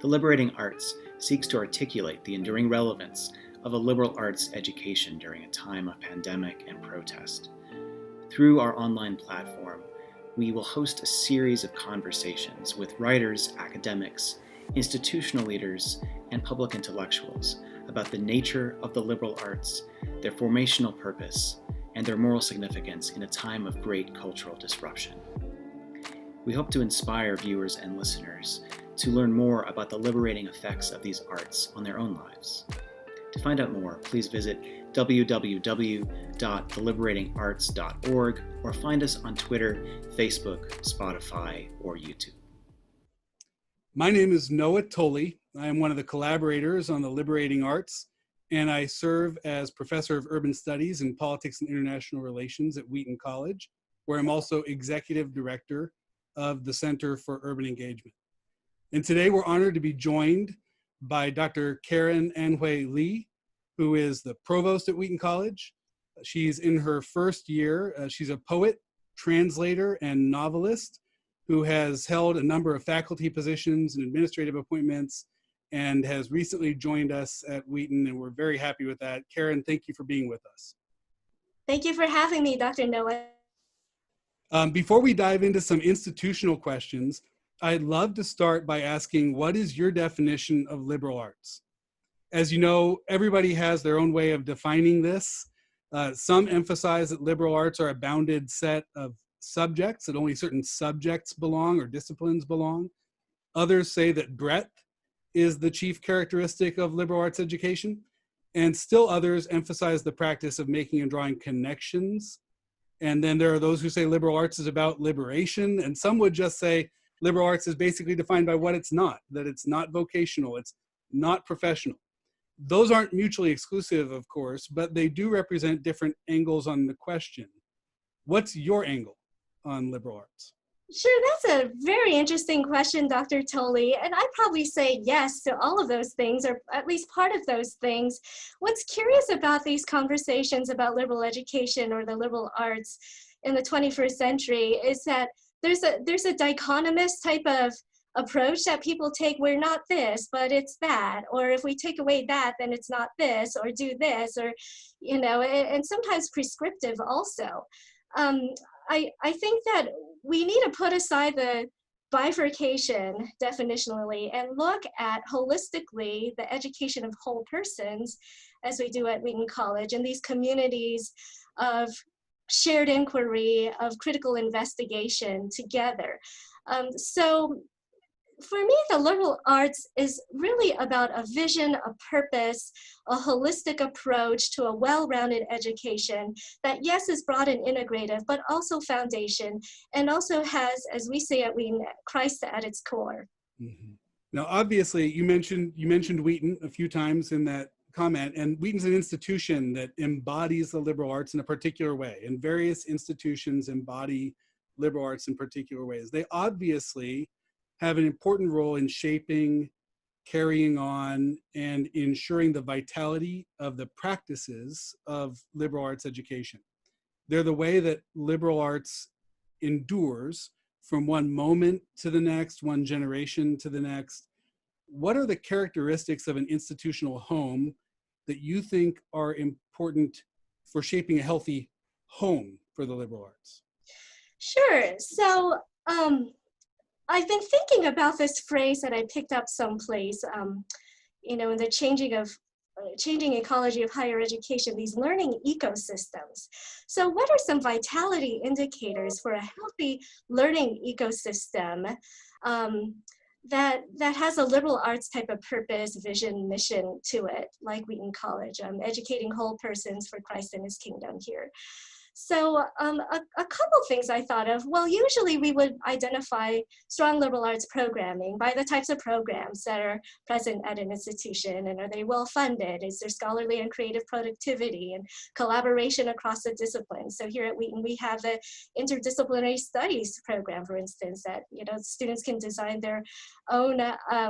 The Liberating Arts seeks to articulate the enduring relevance of a liberal arts education during a time of pandemic and protest. Through our online platform, we will host a series of conversations with writers, academics, institutional leaders, and public intellectuals about the nature of the liberal arts, their formational purpose, and their moral significance in a time of great cultural disruption. We hope to inspire viewers and listeners to learn more about the liberating effects of these arts on their own lives. To find out more, please visit www.theliberatingarts.org or find us on Twitter, Facebook, Spotify, or YouTube. My name is Noah Tully. I am one of the collaborators on the Liberating Arts, and I serve as Professor of Urban Studies and Politics and International Relations at Wheaton College, where I'm also Executive Director of the Center for Urban Engagement. And today we're honored to be joined by Dr. An-Hwei Lee, who is the Provost at Wheaton College. She's in her first year. She's a poet, translator, and novelist who has held a number of faculty positions and administrative appointments and has recently joined us at Wheaton, and we're very happy with that. Karen, thank you for being with us. Thank you for having me, Dr. Noah. Before we dive into some institutional questions, I'd love to start by asking, what is your definition of liberal arts? As you know, everybody has their own way of defining this. Some emphasize that liberal arts are a bounded set of subjects, that only certain subjects belong or disciplines belong. Others say that breadth is the chief characteristic of liberal arts education. And still others emphasize the practice of making and drawing connections. And then there are those who say liberal arts is about liberation. And some would just say liberal arts is basically defined by what it's not, that it's not vocational, it's not professional. Those aren't mutually exclusive, of course, but they do represent different angles on the question. What's your angle on liberal arts? Sure, that's a very interesting question, Dr. Toly. And I'd probably say yes to all of those things, or at least part of those things. What's curious about these conversations about liberal education or the liberal arts in the 21st century is that there's a dichotomous type of approach that people take. We're not this, but it's that, or if we take away that, then it's not this, or do this, or, you know, and sometimes prescriptive also. I think that we need to put aside the bifurcation definitionally and look at holistically the education of whole persons, as we do at Wheaton College, and these communities of shared inquiry, of critical investigation together. So for me, the liberal arts is really about a vision, a purpose, a holistic approach to a well-rounded education that, yes, is broad and integrative, but also foundation, and also has, as we say at Wheaton, Christ at its core. Mm-hmm. Now, obviously, you mentioned Wheaton a few times in that comment, and Wheaton's an institution that embodies the liberal arts in a particular way, and various institutions embody liberal arts in particular ways. They obviously have an important role in shaping, carrying on, and ensuring the vitality of the practices of liberal arts education. They're the way that liberal arts endures from one moment to the next, one generation to the next. What are the characteristics of an institutional home that you think are important for shaping a healthy home for the liberal arts? Sure. So, I've been thinking about this phrase that I picked up someplace, you know, in the changing ecology of higher education, these learning ecosystems. So what are some vitality indicators for a healthy learning ecosystem that has a liberal arts type of purpose, vision, mission to it, like Wheaton College, educating whole persons for Christ and his kingdom here? So a couple things I thought of. Well, usually we would identify strong liberal arts programming by the types of programs that are present at an institution, and are they well funded? Is there scholarly and creative productivity and collaboration across the disciplines? So here at Wheaton, we have the interdisciplinary studies program, for instance, that, you know, students can design their own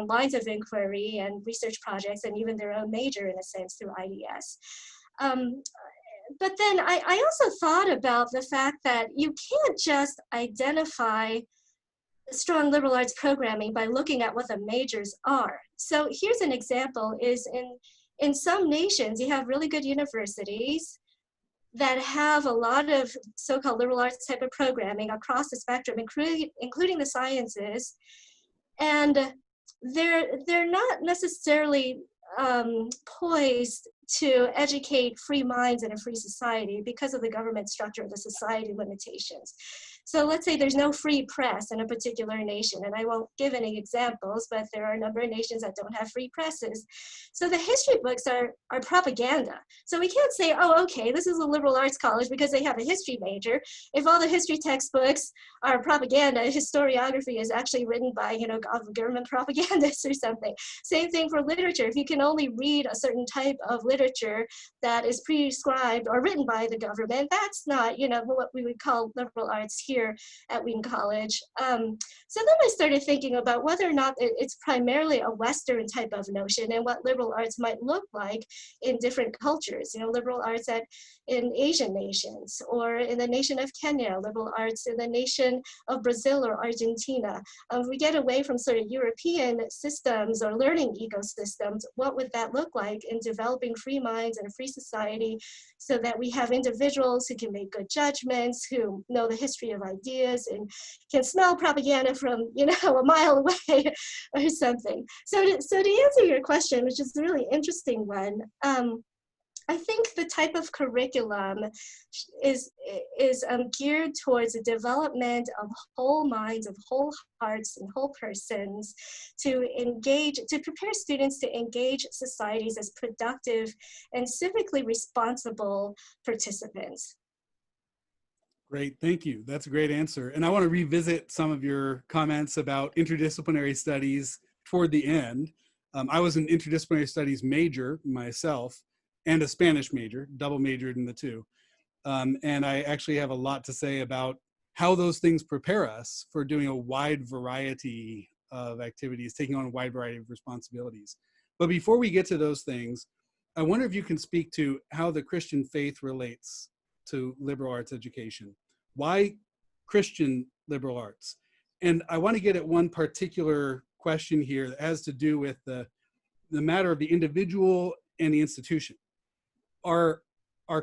lines of inquiry and research projects, and even their own major in a sense through IDS. But then I also thought about the fact that you can't just identify strong liberal arts programming by looking at what the majors are. So here's an example is in some nations, you have really good universities that have a lot of so-called liberal arts type of programming across the spectrum, including the sciences. And they're not necessarily poised to educate free minds in a free society because of the government structure of the society limitations. So let's say there's no free press in a particular nation, and I won't give any examples, but there are a number of nations that don't have free presses. So the history books are propaganda. So we can't say, oh, okay, this is a liberal arts college because they have a history major. If all the history textbooks are propaganda, historiography is actually written by, government propagandists or something. Same thing for literature. If you can only read a certain type of literature that is prescribed or written by the government, that's not, what we would call liberal arts here at Wheaton College. So then I started thinking about whether or not it's primarily a Western type of notion and what liberal arts might look like in different cultures. Liberal arts in Asian nations, or in the nation of Kenya, liberal arts in the nation of Brazil or Argentina. We get away from sort of European systems or learning ecosystems. What would that look like in developing free minds and a free society so that we have individuals who can make good judgments, who know the history of ideas and can smell propaganda from, a mile away or something. So to answer your question, which is a really interesting one, I think the type of curriculum is geared towards the development of whole minds, of whole hearts and whole persons to prepare students to engage societies as productive and civically responsible participants. Great, thank you. That's a great answer. And I want to revisit some of your comments about interdisciplinary studies toward the end. I was an interdisciplinary studies major myself, and a Spanish major, double majored in the two. And I actually have a lot to say about how those things prepare us for doing a wide variety of activities, taking on a wide variety of responsibilities. But before we get to those things, I wonder if you can speak to how the Christian faith relates to liberal arts education. Why Christian liberal arts? And I want to get at one particular question here that has to do with the matter of the individual and the institution. Are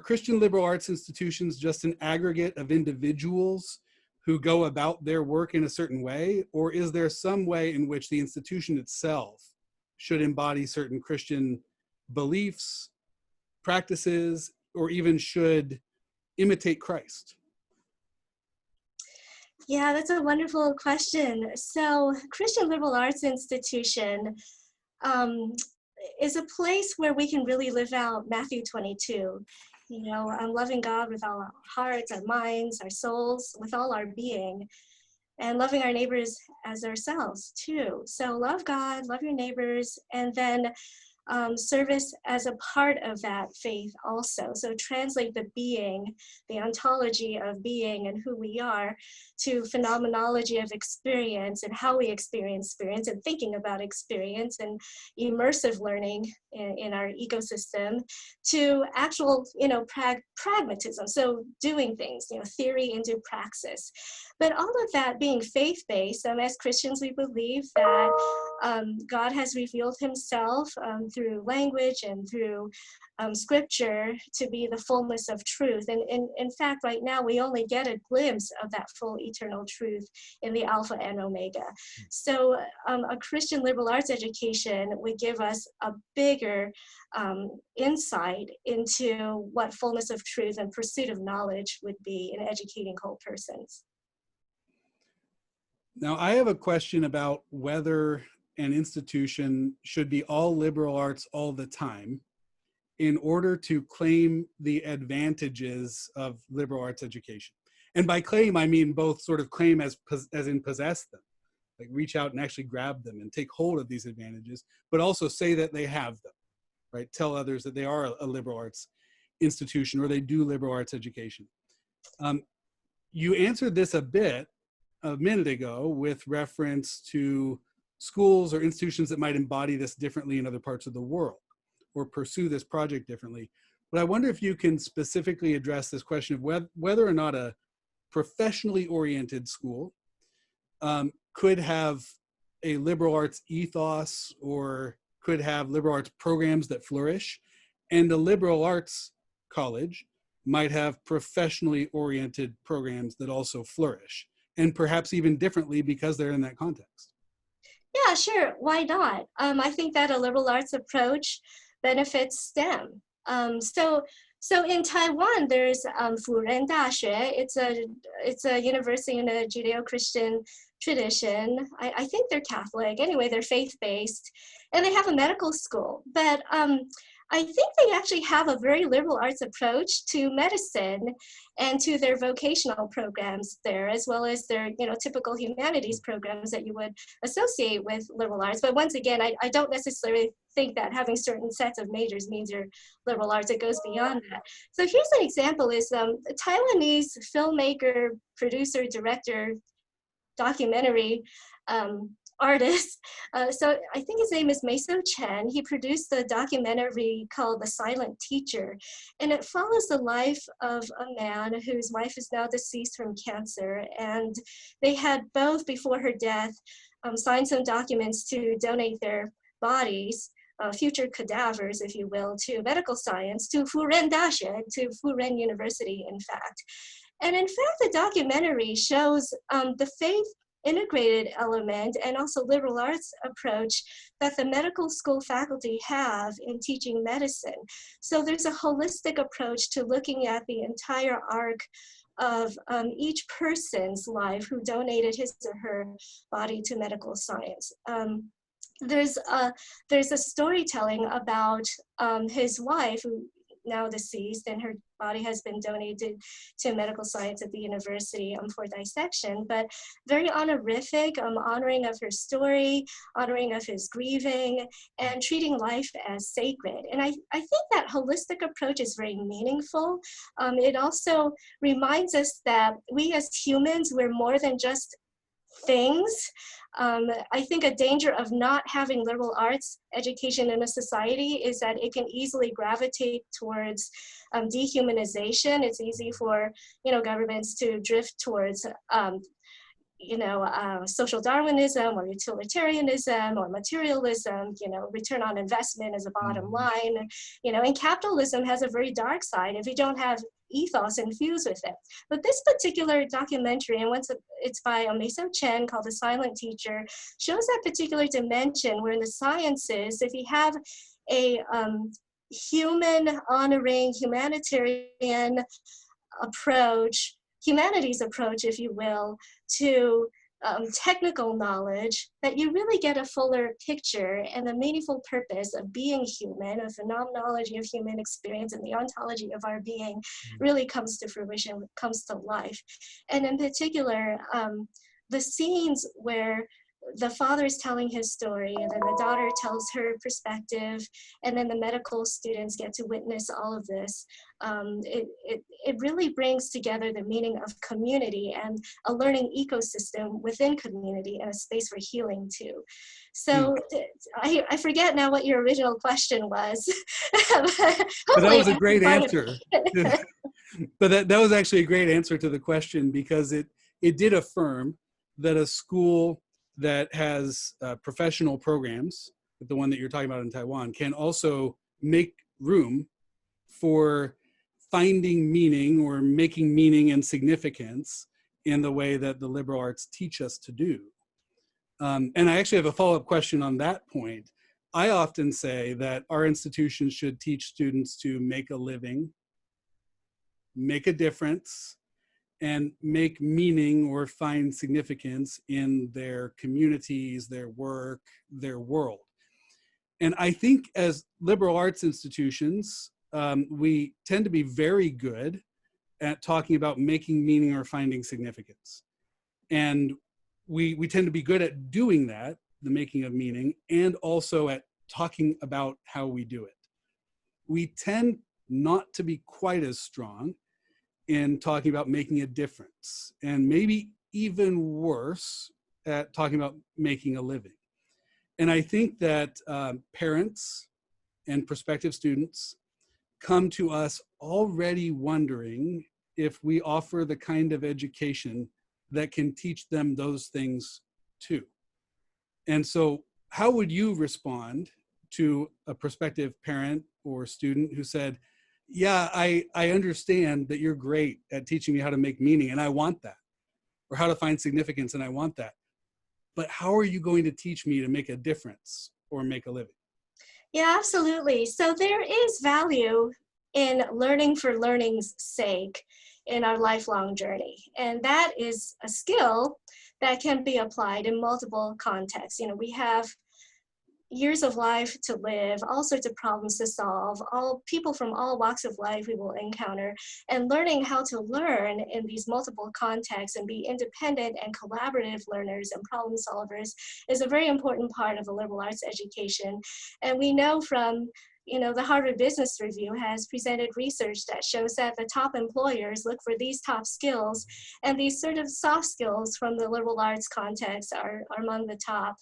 Christian liberal arts institutions just an aggregate of individuals who go about their work in a certain way? Or is there some way in which the institution itself should embody certain Christian beliefs, practices, or even should imitate Christ? Yeah, that's a wonderful question. So Christian liberal arts institution is a place where we can really live out Matthew 22. Loving God with all our hearts, our minds, our souls, with all our being, and loving our neighbors as ourselves too. So love God, love your neighbors, and then service as a part of that faith also. So translate the being, the ontology of being and who we are, to phenomenology of experience and how we experience and thinking about experience and immersive learning in our ecosystem, to actual, pragmatism. So doing things, theory into praxis. But all of that being faith-based, as Christians, we believe that God has revealed himself through language and through scripture to be the fullness of truth. And in fact, right now, we only get a glimpse of that full eternal truth in the Alpha and Omega. So a Christian liberal arts education would give us a bigger insight into what fullness of truth and pursuit of knowledge would be in educating whole persons. Now, I have a question about whether an institution should be all liberal arts all the time in order to claim the advantages of liberal arts education. And by claim, I mean both sort of claim as in possess them, like reach out and actually grab them and take hold of these advantages, but also say that they have them, right? Tell others that they are a liberal arts institution or they do liberal arts education. You answered this a minute ago with reference to schools or institutions that might embody this differently in other parts of the world or pursue this project differently. But I wonder if you can specifically address this question of whether or not a professionally oriented school could have a liberal arts ethos or could have liberal arts programs that flourish, and a liberal arts college might have professionally oriented programs that also flourish, and perhaps even differently because they're in that context. Yeah, sure. Why not? I think that a liberal arts approach benefits STEM. So in Taiwan, there's Furen Daxue. It's a university in a Judeo-Christian tradition. I think they're Catholic. Anyway, they're faith-based, and they have a medical school. But I think they actually have a very liberal arts approach to medicine and to their vocational programs there, as well as their typical humanities programs that you would associate with liberal arts. But once again, I don't necessarily think that having certain sets of majors means you're liberal arts. It goes beyond that. So here's an example: is a Taiwanese filmmaker, producer, director, documentary artist. So I think his name is Meiso Chen. He produced a documentary called The Silent Teacher, and it follows the life of a man whose wife is now deceased from cancer, and they had both, before her death, signed some documents to donate their bodies, future cadavers, if you will, to medical science, to Furen Daxue, to Furen University, in fact. And in fact, the documentary shows the faith integrated element and also liberal arts approach that the medical school faculty have in teaching medicine. So there's a holistic approach to looking at the entire arc of each person's life who donated his or her body to medical science. There's a storytelling about his wife, who now deceased, and her body has been donated to medical science at the university for dissection, but very honorific, honoring of her story, honoring of his grieving, and treating life as sacred. And I think that holistic approach is very meaningful. It also reminds us that we as humans, we're more than just things. I think a danger of not having liberal arts education in a society is that it can easily gravitate towards dehumanization. It's easy for governments to drift towards social Darwinism or utilitarianism or materialism, return on investment as a bottom line, and capitalism has a very dark side if you don't have ethos infused with it. But this particular documentary, and it's by Meiso Chen, called The Silent Teacher, shows that particular dimension where in the sciences, if you have a human honoring, humanitarian approach, humanities approach, if you will, to technical knowledge, that you really get a fuller picture and the meaningful purpose of being human, a phenomenology of human experience and the ontology of our being really comes to fruition, comes to life. And in particular, the scenes where the father is telling his story, and then the daughter tells her perspective, and then the medical students get to witness all of this. It really brings together the meaning of community and a learning ecosystem within community and a space for healing too. So I forget now what your original question was. But that was a great answer. But that was actually a great answer to the question, because it did affirm that a school that has professional programs, the one that you're talking about in Taiwan, can also make room for finding meaning or making meaning and significance in the way that the liberal arts teach us to do. And I actually have a follow-up question on that point. I often say that our institutions should teach students to make a living, make a difference, and make meaning or find significance in their communities, their work, their world. And I think as liberal arts institutions, we tend to be very good at talking about making meaning or finding significance. And we tend to be good at doing that, the making of meaning, and also at talking about how we do it. We tend not to be quite as strong in talking about making a difference, and maybe even worse at talking about making a living. And I think that parents and prospective students come to us already wondering if we offer the kind of education that can teach them those things too. And so how would you respond to a prospective parent or student who said, yeah, I understand that you're great at teaching me how to make meaning and I want that, or how to find significance and I want that, but how are you going to teach me to make a difference or make a living? Yeah, absolutely. So there is value in learning for learning's sake in our lifelong journey. And that is a skill that can be applied in multiple contexts. You know, we have years of life to live, all sorts of problems to solve, all people from all walks of life we will encounter, and learning how to learn in these multiple contexts and be independent and collaborative learners and problem solvers is a very important part of a liberal arts education. And we know from the Harvard Business Review has presented research that shows that the top employers look for these top skills, and these sort of soft skills from the liberal arts context are among the top.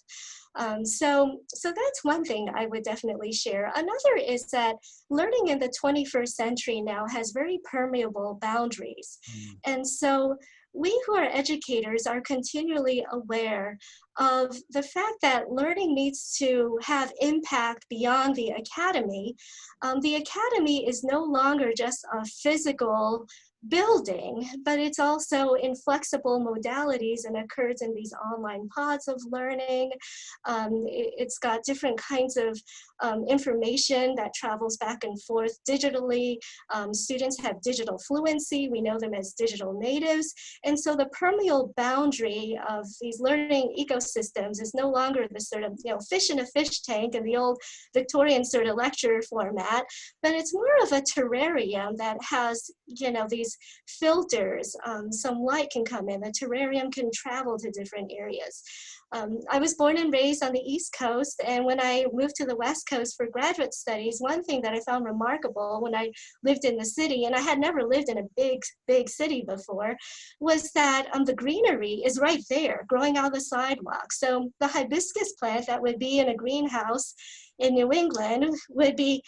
So that's one thing I would definitely share. Another is that learning in the 21st century now has very permeable boundaries. And so we who are educators are continually aware of the fact that learning needs to have impact beyond the academy. The academy is no longer just a physical building, but it's also in flexible modalities and occurs in these online pods of learning. It's got different kinds of information that travels back and forth digitally. Students have digital fluency. We know them as digital natives. And so the permeable boundary of these learning ecosystems is no longer the sort of, fish in a fish tank in the old Victorian sort of lecture format, but it's more of a terrarium that has, these filters. Some light can come in. The terrarium can travel to different areas. I was born and raised on the East Coast, and when I moved to the West Coast for graduate studies, one thing that I found remarkable when I lived in the city, and I had never lived in a big city before, was that the greenery is right there, growing out the sidewalk. So the hibiscus plant that would be in a greenhouse in New England would be,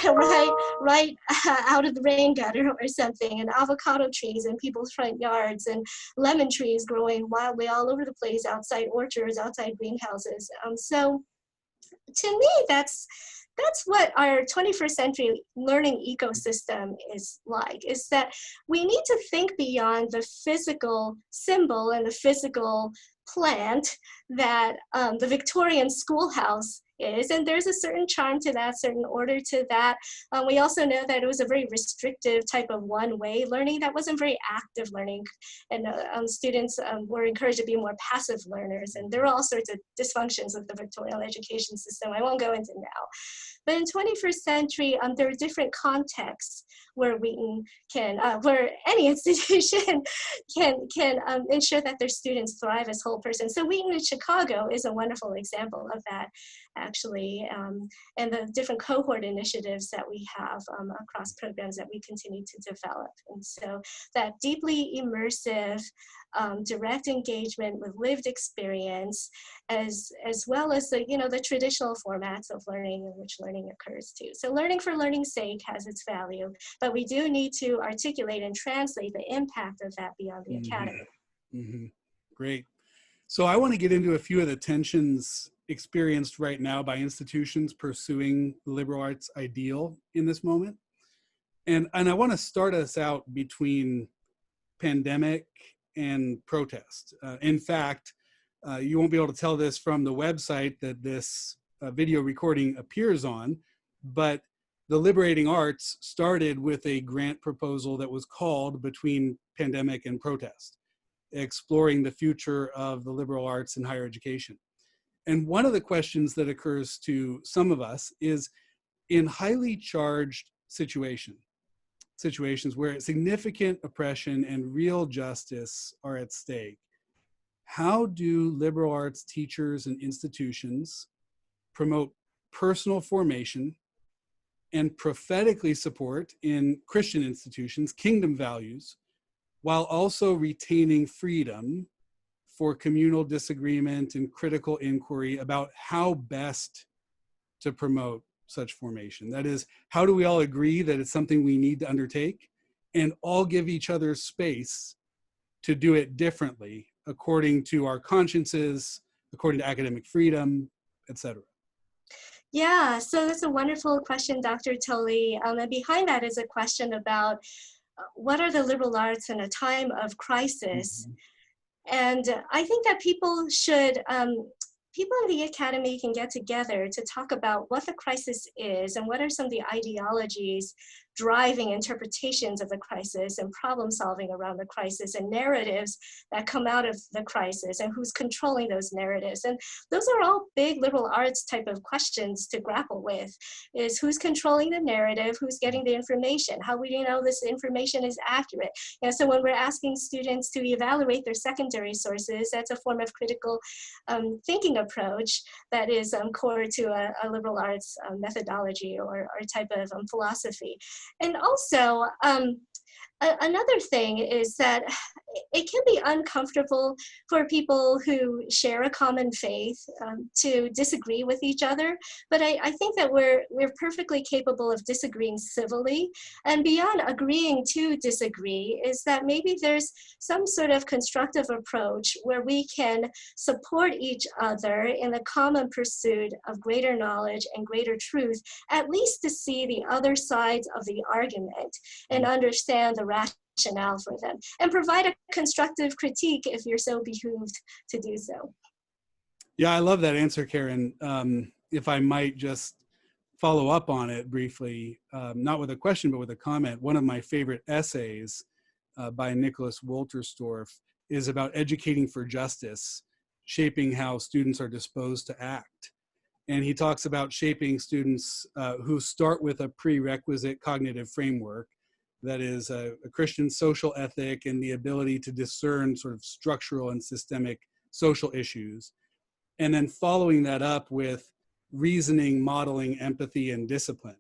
right out of the rain gutter or something, and avocado trees in people's front yards, and lemon trees growing wildly all over the place outside orchards, outside greenhouses. So to me, that's what our 21st century learning ecosystem is like, is that we need to think beyond the physical symbol and the physical plant that the Victorian schoolhouse is, and there's a certain charm to that, certain order to that. We also know that it was a very restrictive type of one-way learning that wasn't very active learning, and students were encouraged to be more passive learners, and there were all sorts of dysfunctions with the Victorian education system I won't go into now. But in 21st century, there are different contexts where Wheaton can, where any institution can ensure that their students thrive as whole persons. So Wheaton in Chicago is a wonderful example of that, actually, and the different cohort initiatives that we have across programs that we continue to develop. And so that deeply immersive, direct engagement with lived experience, as well as the traditional formats of learning in which learning occurs too. So learning for learning's sake has its value, but we do need to articulate and translate the impact of that beyond the academy. Mm-hmm. Great. So I want to get into a few of the tensions experienced right now by institutions pursuing the liberal arts ideal in this moment. And I want to start us out between pandemic and protest. In fact, you won't be able to tell this from the website that this video recording appears on, but the Liberating Arts started with a grant proposal that was called Between Pandemic and Protest, exploring the future of the liberal arts in higher education. And one of the questions that occurs to some of us is, in highly charged situations where significant oppression and real justice are at stake, how do liberal arts teachers and institutions promote personal formation and prophetically support in Christian institutions kingdom values, while also retaining freedom for communal disagreement and critical inquiry about how best to promote such formation? That is, how do we all agree that it's something we need to undertake and all give each other space to do it differently according to our consciences, according to academic freedom, etc.? Yeah, so that's a wonderful question, Dr. Tully. And behind that is a question about what are the liberal arts in a time of crisis? Mm-hmm. And I think that people in the academy can get together to talk about what the crisis is and what are some of the ideologies driving interpretations of the crisis and problem solving around the crisis and narratives that come out of the crisis and who's controlling those narratives. And those are all big liberal arts type of questions to grapple with, is who's controlling the narrative, who's getting the information, how we know this information is accurate. And so when we're asking students to evaluate their secondary sources, that's a form of critical thinking approach that is core to a liberal arts methodology or type of philosophy. And also, another thing is that it can be uncomfortable for people who share a common faith to disagree with each other. But I think that we're perfectly capable of disagreeing civilly. And beyond agreeing to disagree is that maybe there's some sort of constructive approach where we can support each other in the common pursuit of greater knowledge and greater truth, at least to see the other sides of the argument and understand the rationale for them, and provide a constructive critique if you're so behooved to do so. Yeah, I love that answer, Karen. If I might just follow up on it briefly, not with a question, but with a comment. One of my favorite essays by Nicholas Wolterstorff is about educating for justice, shaping how students are disposed to act. And he talks about shaping students who start with a prerequisite cognitive framework that is a Christian social ethic and the ability to discern sort of structural and systemic social issues. And then following that up with reasoning, modeling, empathy, and discipline.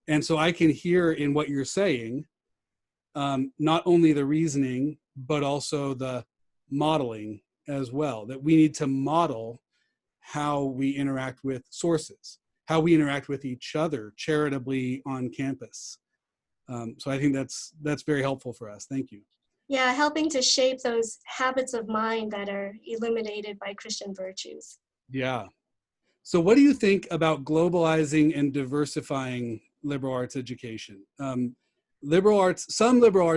And so I can hear in what you're saying, not only the reasoning, but also the modeling as well, that we need to model how we interact with sources, how we interact with each other charitably on campus. So I think that's very helpful for us. Thank you. Yeah, helping to shape those habits of mind that are illuminated by Christian virtues. Yeah. So what do you think about globalizing and diversifying liberal arts education? Some liberal arts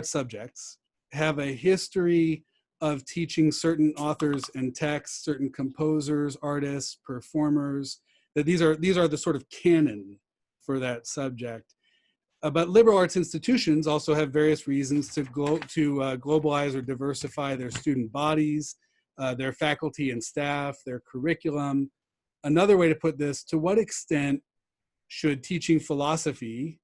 subjects have a history of teaching certain authors and texts, certain composers, artists, performers, that these are the sort of canon for that subject. But liberal arts institutions also have various reasons to globalize or diversify their student bodies, their faculty and staff, their curriculum. Another way to put this, to what extent should teaching philosophy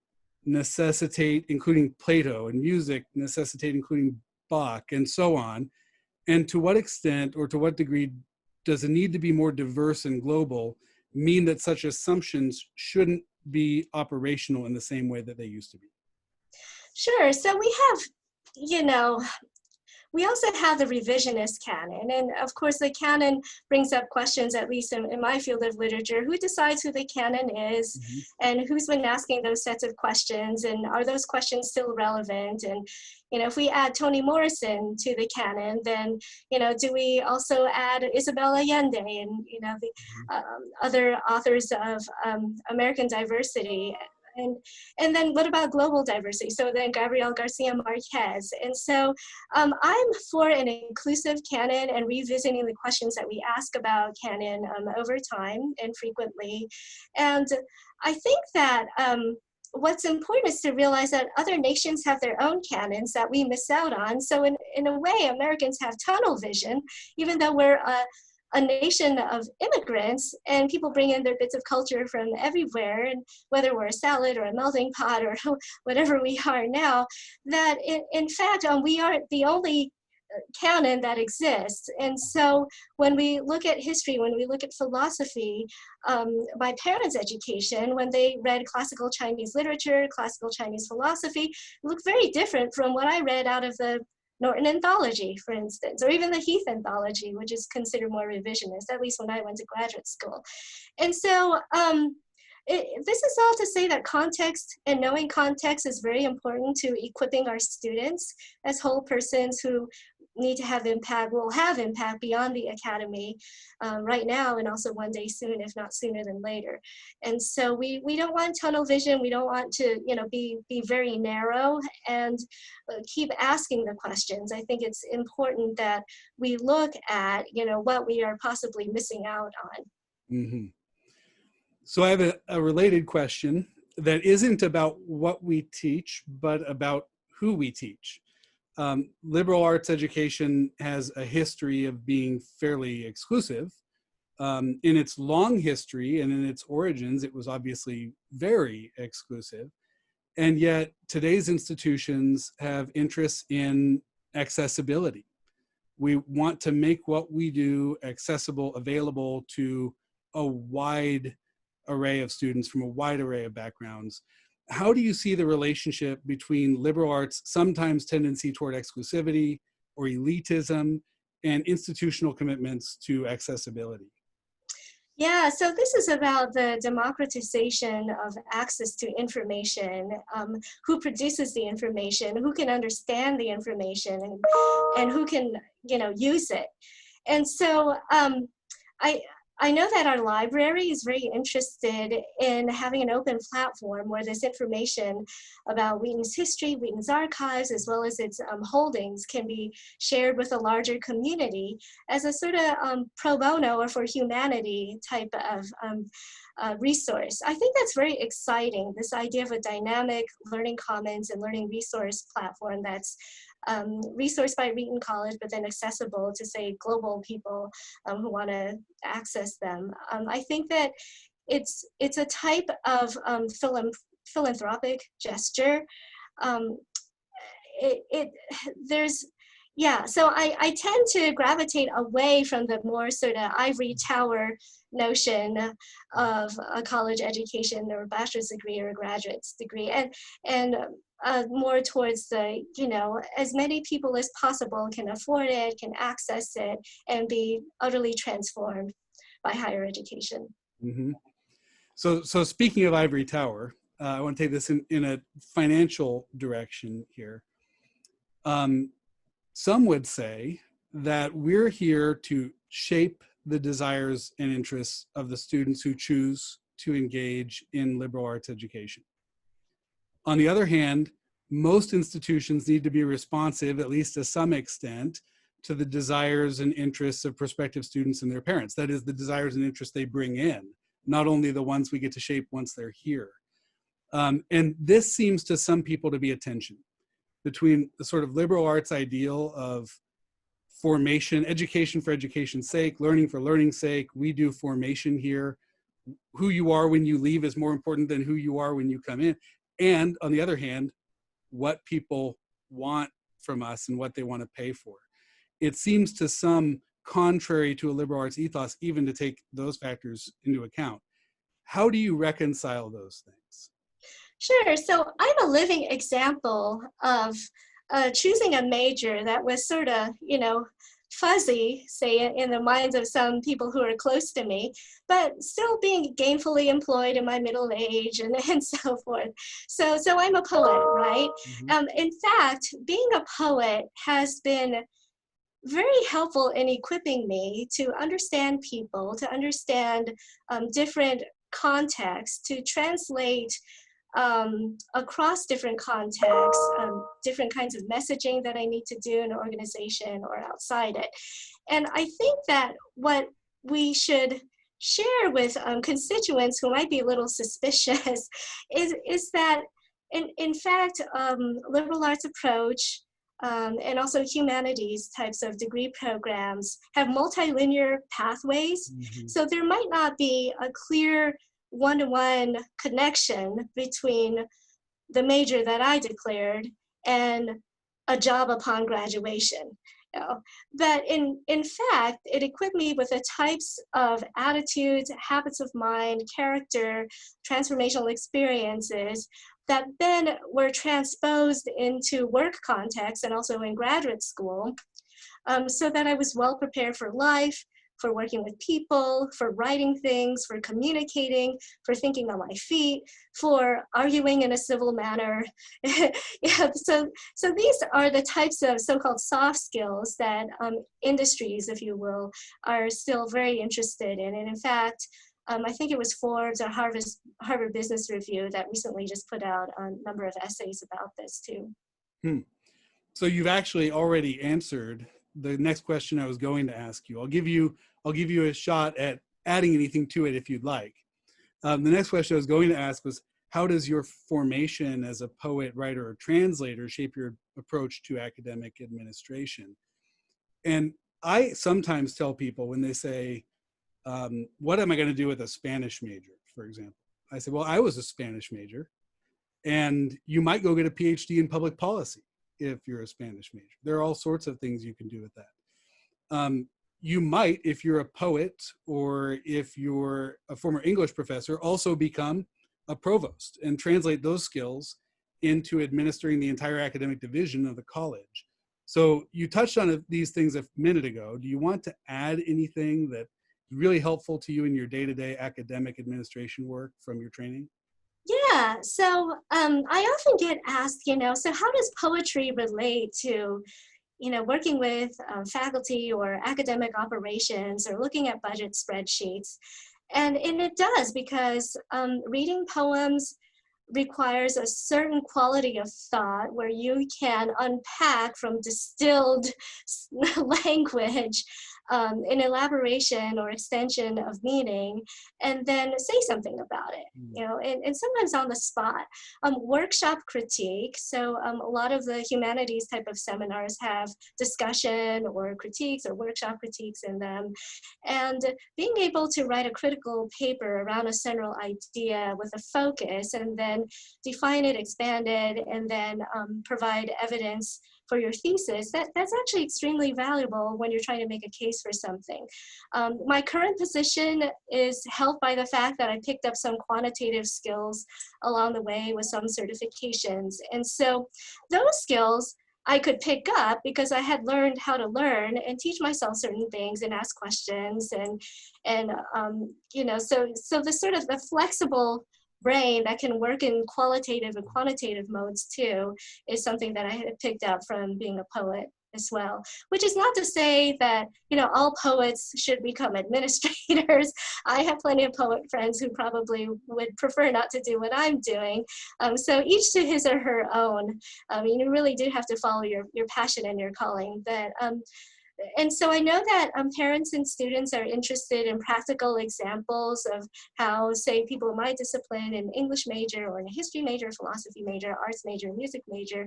necessitate including Plato, and music necessitate including Bach, and so on? And to what extent or to what degree does a need to be more diverse and global mean that such assumptions shouldn't be operational in the same way that they used to be? Sure. So we also have the revisionist canon. And of course, the canon brings up questions, at least in my field of literature, who decides who the canon is, and who's been asking those sets of questions, and are those questions still relevant? And, if we add Toni Morrison to the canon, then, do we also add Isabel Allende and, the other authors of American diversity? And then what about global diversity? So then Gabriel Garcia Marquez. And so I'm for an inclusive canon and revisiting the questions that we ask about canon over time and frequently. And I think that what's important is to realize that other nations have their own canons that we miss out on. So in a way, Americans have tunnel vision, even though we're a nation of immigrants, and people bring in their bits of culture from everywhere, and whether we're a salad or a melting pot or whatever we are now, that in fact, we are the only canon that exists. And so when we look at history, when we look at philosophy, my parents' education, when they read classical Chinese literature, classical Chinese philosophy, looked very different from what I read out of the Norton Anthology, for instance, or even the Heath Anthology, which is considered more revisionist, at least when I went to graduate school. And so this is all to say that context and knowing context is very important to equipping our students as whole persons who need to have impact will have impact beyond the academy right now and also one day soon, if not sooner than later. And so we don't want tunnel vision. We don't want to, be very narrow and keep asking the questions. I think it's important that we look at, what we are possibly missing out on. Mm-hmm. So I have a related question that isn't about what we teach, but about who we teach. Liberal arts education has a history of being fairly exclusive. In its long history and in its origins, it was obviously very exclusive. And yet today's institutions have interests in accessibility. We want to make what we do accessible, available to a wide array of students from a wide array of backgrounds. How do you see the relationship between liberal arts' sometimes tendency toward exclusivity or elitism and institutional commitments to accessibility? Yeah, so this is about the democratization of access to information, who produces the information, who can understand the information, and who can, use it. And so I know that our library is very interested in having an open platform where this information about Wheaton's history, Wheaton's archives, as well as its holdings can be shared with a larger community as a sort of pro bono or for humanity type of resource. I think that's very exciting, this idea of a dynamic learning commons and learning resource platform that's resourced by Wheaton College, but then accessible to, say, global people who want to access them. I think that it's a type of philanthropic gesture. So I tend to gravitate away from the more sort of ivory tower notion of a college education or a bachelor's degree or a graduate's degree, and more towards the, as many people as possible can afford it, can access it, and be utterly transformed by higher education. Mm-hmm. So speaking of ivory tower, I want to take this in a financial direction here. Some would say that we're here to shape the desires and interests of the students who choose to engage in liberal arts education. On the other hand, most institutions need to be responsive, at least to some extent, to the desires and interests of prospective students and their parents. That is, the desires and interests they bring in, not only the ones we get to shape once they're here. And this seems to some people to be a tension between the sort of liberal arts ideal of formation, education for education's sake, learning for learning's sake. We do formation here. Who you are when you leave is more important than who you are when you come in. And on the other hand, what people want from us and what they want to pay for. It seems to some contrary to a liberal arts ethos even to take those factors into account. How do you reconcile those things? Sure. So I'm a living example of choosing a major that was sort of, fuzzy, say, in the minds of some people who are close to me, but still being gainfully employed in my middle age and so forth. So I'm a poet, right? Mm-hmm. In fact, being a poet has been very helpful in equipping me to understand people, to understand different contexts, to translate across different contexts, different kinds of messaging that I need to do in an organization or outside it. And I think that what we should share with constituents who might be a little suspicious is that, in fact, liberal arts approach and also humanities types of degree programs have multilinear pathways. Mm-hmm. So there might not be a clear one-to-one connection between the major that I declared and a job upon graduation. But in fact, it equipped me with the types of attitudes, habits of mind, character, transformational experiences that then were transposed into work contexts and also in graduate school, so that I was well prepared for life, for working with people, for writing things, for communicating, for thinking on my feet, for arguing in a civil manner. Yeah, so these are the types of so-called soft skills that industries, if you will, are still very interested in. And in fact, I think it was Forbes or Harvard Business Review that recently just put out a number of essays about this too. So you've actually already answered the next question I was going to ask you. I'll give you a shot at adding anything to it if you'd like. The next question I was going to ask was, how does your formation as a poet, writer, or translator shape your approach to academic administration? And I sometimes tell people when they say, what am I going to do with a Spanish major, for example? I say, well, I was a Spanish major, and you might go get a PhD in public policy if you're a Spanish major. There are all sorts of things you can do with that. You might, if you're a poet or if you're a former English professor, also become a provost and translate those skills into administering the entire academic division of the college. So you touched on these things a minute ago. Do you want to add anything that is really helpful to you in your day-to-day academic administration work from your training? Yeah, so I often get asked, so how does poetry relate to, working with faculty or academic operations or looking at budget spreadsheets? And it does, because reading poems requires a certain quality of thought where you can unpack from distilled language an elaboration or extension of meaning, and then say something about it, and sometimes on the spot. Workshop critique, so a lot of the humanities type of seminars have discussion or critiques or workshop critiques in them, and being able to write a critical paper around a central idea with a focus, and then define it, expand it, and then provide evidence for your thesis, that's actually extremely valuable when you're trying to make a case for something. My current position is helped by the fact that I picked up some quantitative skills along the way with some certifications. And so those skills I could pick up because I had learned how to learn and teach myself certain things and ask questions, and so the sort of the flexible brain that can work in qualitative and quantitative modes too is something that I had picked up from being a poet as well, which is not to say that all poets should become administrators. I have plenty of poet friends who probably would prefer not to do what I'm doing. So each to his or her own. You really do have to follow your passion and your calling. But and so I know that parents and students are interested in practical examples of how, say, people in my discipline, an English major or a history major, philosophy major, arts major, music major,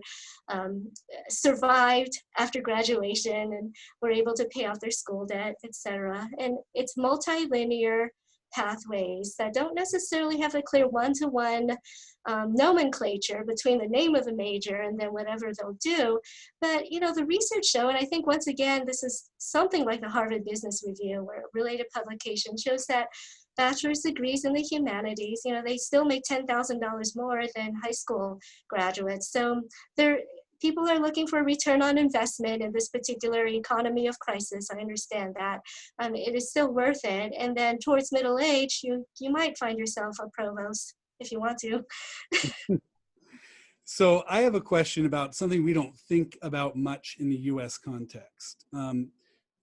survived after graduation and were able to pay off their school debt, etc. And it's multilinear pathways that don't necessarily have a clear one-to-one nomenclature between the name of the major and then whatever they'll do. But the research show, and I think once again this is something like the Harvard Business Review or related publication, shows that bachelor's degrees in the humanities, they still make $10,000 more than high school graduates. So people are looking for a return on investment in this particular economy of crisis. I understand that. It is still worth it. And then towards middle age, you might find yourself a provost if you want to. So I have a question about something we don't think about much in the US context.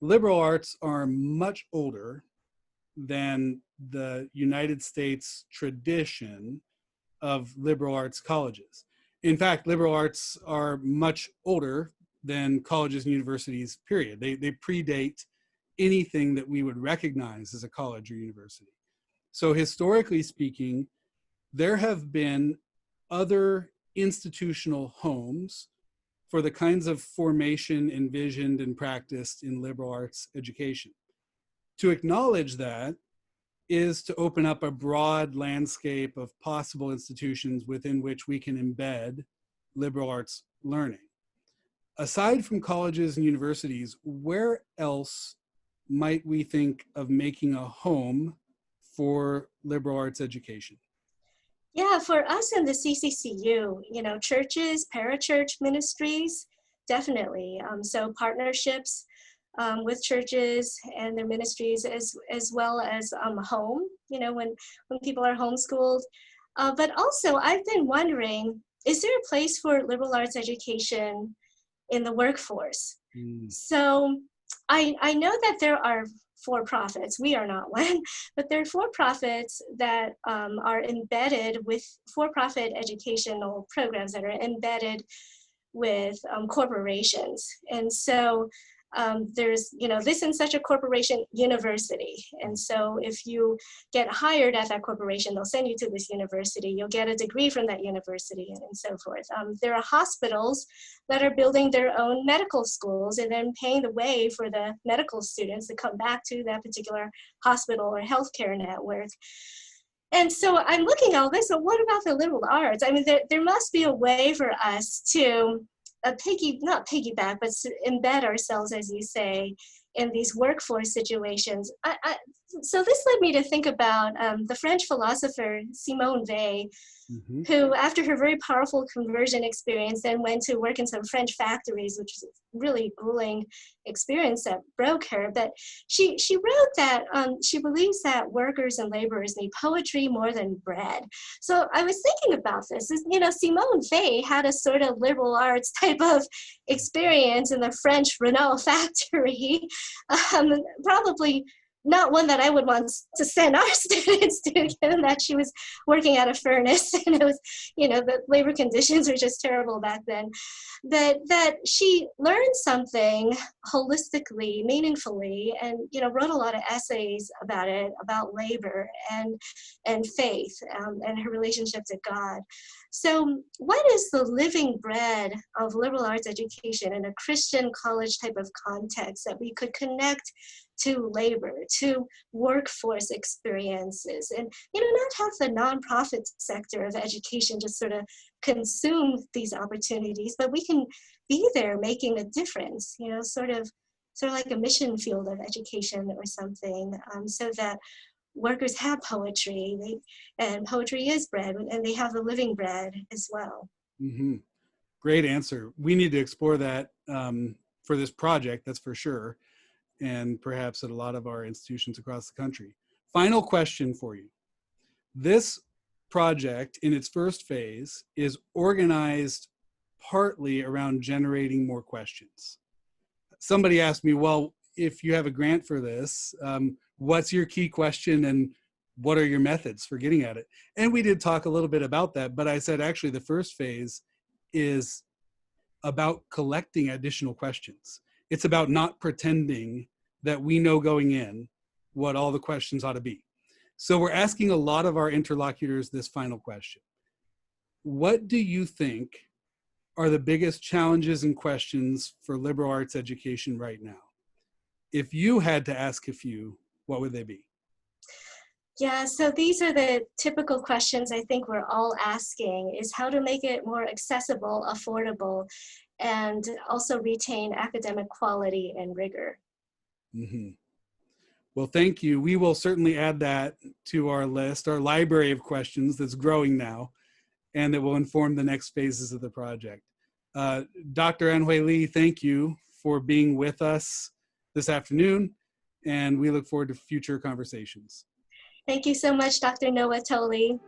Liberal arts are much older than the United States tradition of liberal arts colleges. In fact, liberal arts are much older than colleges and universities, period. They predate anything that we would recognize as a college or university. So historically speaking, there have been other institutional homes for the kinds of formation envisioned and practiced in liberal arts education. To acknowledge that is to open up a broad landscape of possible institutions within which we can embed liberal arts learning. Aside from colleges and universities, where else might we think of making a home for liberal arts education? Yeah, for us in the CCCU, churches, parachurch ministries, definitely. So partnerships with churches and their ministries, as well as home, when people are homeschooled. But also, I've been wondering, is there a place for liberal arts education in the workforce? So I know that there are for-profits. We are not one, but there are for-profits that are embedded with for-profit educational programs that are embedded with corporations. And so there's, this and such a corporation university. And so if you get hired at that corporation, they'll send you to this university. You'll get a degree from that university and so forth. There are hospitals that are building their own medical schools and then paying the way for the medical students to come back to that particular hospital or healthcare network. And so I'm looking at all this, so what about the liberal arts? I mean, there must be a way for us to not piggyback, but embed ourselves, as you say, in these workforce situations. So this led me to think about the French philosopher Simone Weil, who, after her very powerful conversion experience, then went to work in some French factories, which was a really grueling experience that broke her. But she wrote that she believes that workers and laborers need poetry more than bread. So I was thinking about this. Simone Weil had a sort of liberal arts type of experience in the French Renault factory, probably not one that I would want to send our students to, given that she was working at a furnace and it was, the labor conditions were just terrible back then. That she learned something holistically, meaningfully, and, wrote a lot of essays about it, about labor and faith and her relationship to God. So what is the living bread of liberal arts education in a Christian college type of context that we could connect to labor, to workforce experiences, and not have the nonprofit sector of education just sort of consume these opportunities, but we can be there making a difference, sort of like a mission field of education or something, so that workers have poetry, and poetry is bread, and they have the living bread as well. Great answer. We need to explore that for this project, that's for sure, and perhaps at a lot of our institutions across the country. Final question for you. This project in its first phase is organized partly around generating more questions. Somebody asked me, well, if you have a grant for this, what's your key question and what are your methods for getting at it? And we did talk a little bit about that, but I said actually the first phase is about collecting additional questions. It's about not pretending that we know going in what all the questions ought to be. So we're asking a lot of our interlocutors this final question. What do you think are the biggest challenges and questions for liberal arts education right now? If you had to ask a few, what would they be? Yeah, so these are the typical questions I think we're all asking, is how to make it more accessible, affordable, and also retain academic quality and rigor. Well, thank you. We will certainly add that to our list, our library of questions that's growing now, and that will inform the next phases of the project. Dr. An-Hwei Lee, thank you for being with us this afternoon, and we look forward to future conversations. Thank you so much, Dr. Noah Tully.